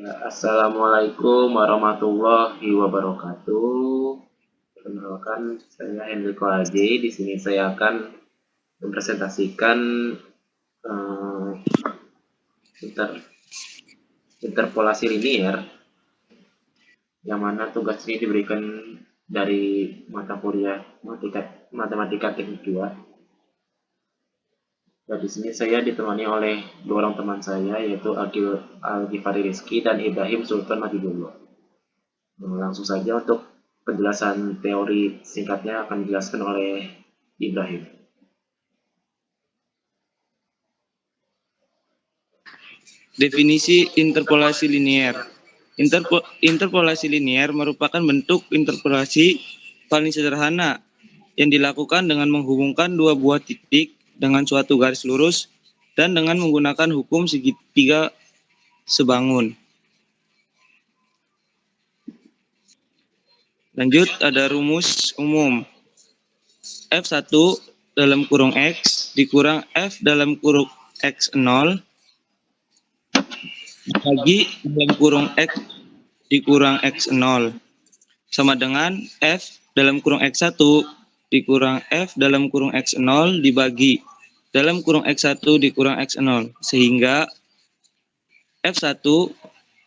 Ya, Assalamualaikum warahmatullahi wabarakatuh. Perkenalkan, saya Hendriko Aji. Di sini saya akan mempresentasikan eh, inter- interpolasi linier, yang mana tugas ini diberikan dari mata kuliah Matematika Teknik 2. Dan di sini saya ditemani oleh dua orang teman saya, yaitu Al-Ghifari Rizky dan Ibrahim Sultan Madidullah. Langsung saja untuk penjelasan teori singkatnya akan dijelaskan oleh Ibrahim. Definisi interpolasi linier. Interpolasi linier merupakan bentuk interpolasi paling sederhana yang dilakukan dengan menghubungkan dua buah titik dengan suatu garis lurus dan dengan menggunakan hukum segitiga sebangun. Lanjut, ada rumus umum. F1 dalam kurung X dikurang F dalam kurung X0 bagi dalam kurung X dikurang X0 sama dengan F dalam kurung X1 dikurang F dalam kurung X0 dibagi dalam kurung X1 dikurang X0, sehingga F1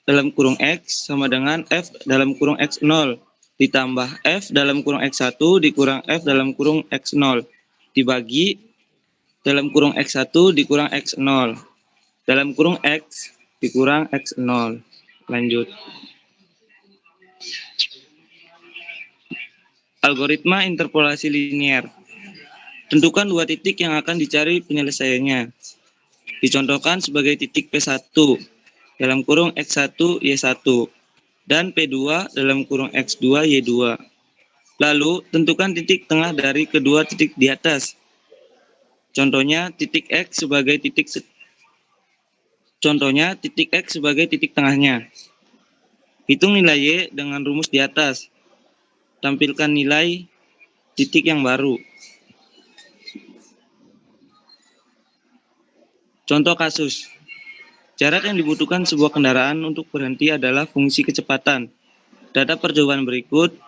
dalam kurung X sama dengan F dalam kurung X0 ditambah F dalam kurung X1 dikurang F dalam kurung X0 dibagi dalam kurung X1 dikurang X0 dalam kurung X dikurang X0. Lanjut. Algoritma interpolasi linier. Tentukan dua titik yang akan dicari penyelesaiannya. Dicontohkan sebagai titik P1 dalam kurung X1 Y1 dan P2 dalam kurung X2 Y2. Lalu tentukan titik tengah dari kedua titik di atas. Contohnya titik X sebagai titik tengahnya. Hitung nilai Y dengan rumus di atas. Tampilkan nilai titik yang baru. Contoh kasus. Jarak yang dibutuhkan sebuah kendaraan untuk berhenti adalah fungsi kecepatan. Data percobaan berikut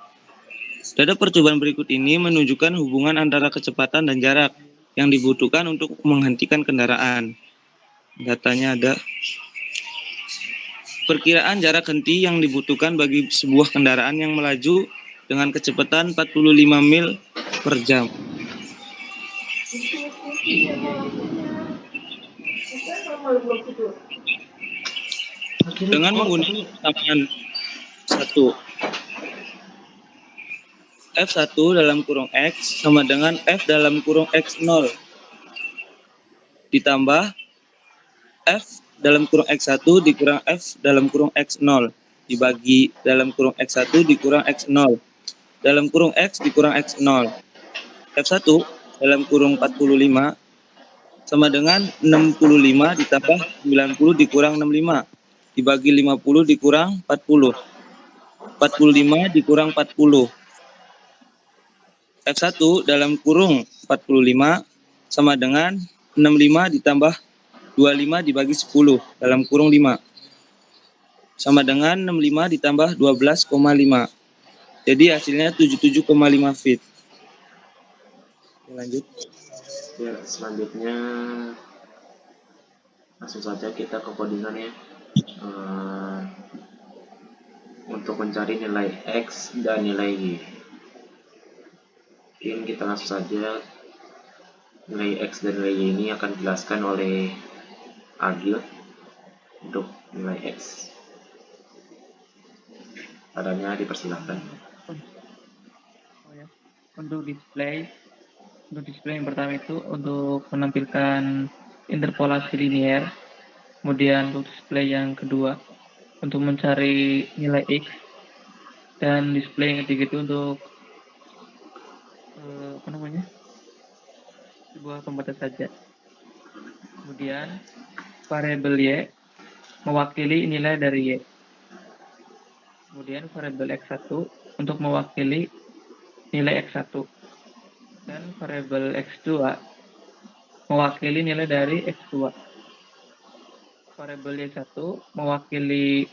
ini menunjukkan hubungan antara kecepatan dan jarak yang dibutuhkan untuk menghentikan kendaraan. Datanya ada. Perkiraan jarak henti yang dibutuhkan bagi sebuah kendaraan yang melaju dengan kecepatan 45 mil per jam. Dengan menggunakan persamaan 1. F1 dalam kurung X sama dengan F dalam kurung X0 ditambah F dalam kurung X1 dikurang F dalam kurung X0 dibagi dalam kurung X1 dikurang X0 dalam kurung X dikurang X0. F1 dalam kurung 45 sama dengan 65 ditambah 90 dikurang 65 dibagi 50 dikurang 40. 45 dikurang 40. F1 dalam kurung 45 sama dengan 65 ditambah 25 dibagi 10 dalam kurung 5 sama dengan 65 ditambah 12,5. Jadi hasilnya 77,5 feet. Lanjut. Ya, selanjutnya langsung saja kita ke codingan ya. Untuk mencari nilai X dan nilai Y. Mungkin kita langsung saja. Nilai X dan nilai Y ini akan dijelaskan oleh Agil. Untuk nilai X, adanya dipersilakan. Untuk display yang pertama itu untuk menampilkan interpolasi linier. Kemudian untuk display yang kedua untuk mencari nilai X, dan display yang ketiga itu untuk sebuah pembatas saja. Kemudian variabel Y mewakili nilai dari Y. Kemudian variabel X1 untuk mewakili nilai X1. Dan variabel X2 mewakili nilai dari X2. Variabel Y1 mewakili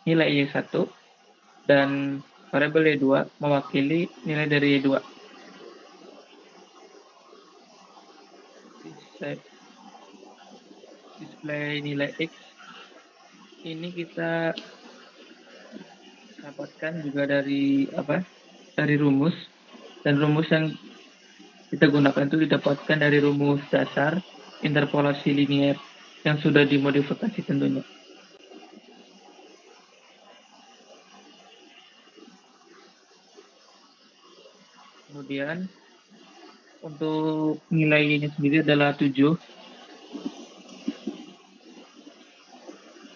nilai Y1 dan variabel Y2 mewakili nilai dari Y2. Display nilai X ini kita dapatkan juga dari rumus, dan rumus yang kita gunakan itu didapatkan dari rumus dasar interpolasi linier yang sudah dimodifikasi tentunya. Kemudian untuk nilainya sendiri adalah 7,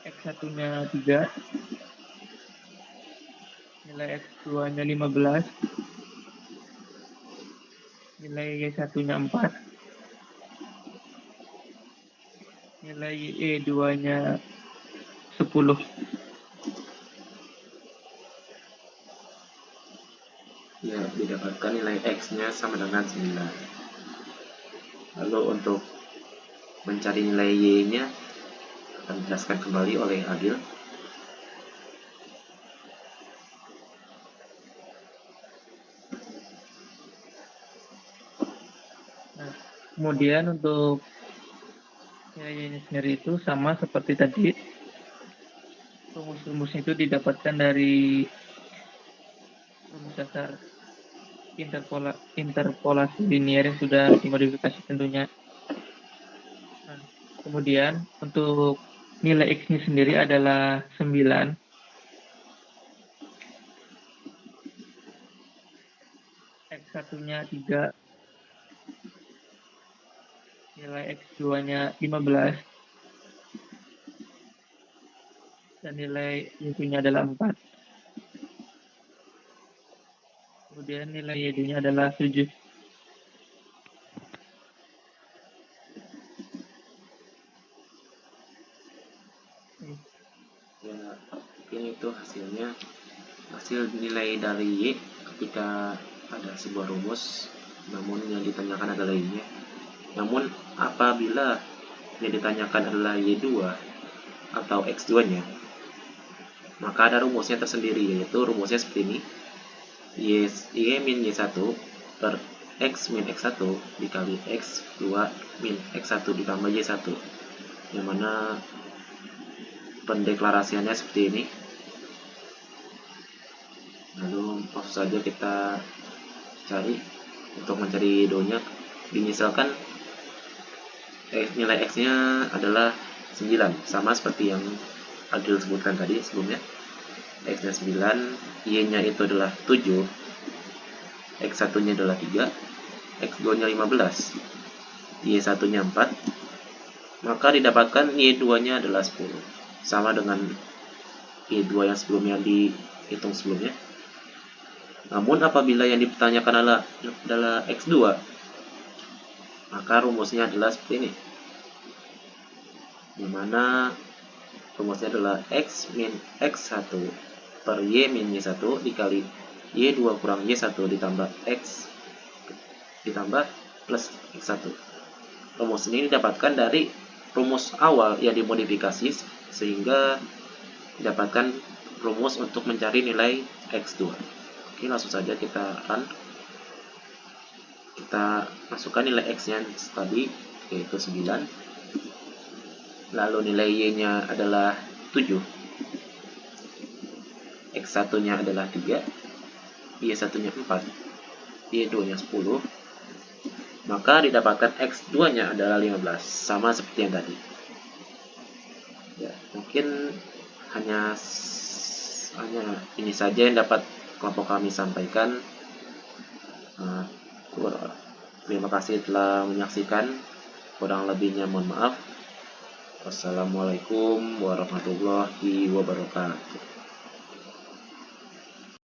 X1-nya 3, nilai X2-nya 15, nilai Y1-nya 4, nilai Y2-nya 10. Ya, didapatkan nilai X-nya sama dengan 9. Lalu untuk mencari nilai Y-nya akan dijelaskan kembali oleh Adil. Nah, kemudian untuk nilainya sendiri itu sama seperti tadi. Rumus-rumusnya itu didapatkan dari rumus dasar interpolasi linier yang sudah dimodifikasi tentunya. Nah, kemudian untuk nilai X-nya sendiri adalah 9. X1-nya 3, nilai X2-nya 15, dan nilai Y2-nya adalah 4. Kemudian nilai Y2-nya adalah 7. Ya, ini tuh hasilnya, hasil nilai dari Y ketika ada sebuah rumus, namun yang ditanyakan adalah Y-nya. Namun apabila yang ditanyakan adalah Y2 atau X2-nya, maka ada rumusnya tersendiri, yaitu rumusnya seperti ini. Y min Y1 per X min X1 dikali X2 min X1 ditambah Y1, yang mana pendeklarasiannya seperti ini. Lalu langsung saja kita cari. Untuk mencari Y2-nya, misalkan nilai X-nya adalah 9, sama seperti yang Adil sebutkan tadi sebelumnya. X-nya 9, Y-nya itu adalah 7, X1-nya adalah 3, X2-nya 15, Y1-nya 4, maka didapatkan Y2-nya adalah 10, sama dengan Y2 yang sebelumnya dihitung sebelumnya. Namun apabila yang dipertanyakan adalah X2, maka rumusnya adalah seperti ini, dimana rumusnya adalah X min X1 per Y min Y1 dikali Y2 kurang Y1 ditambah X ditambah plus X1. Rumus ini didapatkan dari rumus awal yang dimodifikasi sehingga didapatkan rumus untuk mencari nilai X2. Oke, langsung saja kita run. Kita masukkan nilai X-nya tadi, yaitu 9. Lalu nilai Y-nya adalah 7, X1-nya adalah 3, Y1-nya 4, Y2-nya 10, maka didapatkan X2-nya adalah 15, sama seperti yang tadi. Ya, mungkin hanya ini saja yang dapat kelompok kami sampaikan. Terima kasih telah menyaksikan, kurang lebihnya mohon maaf. Wassalamualaikum warahmatullahi wabarakatuh.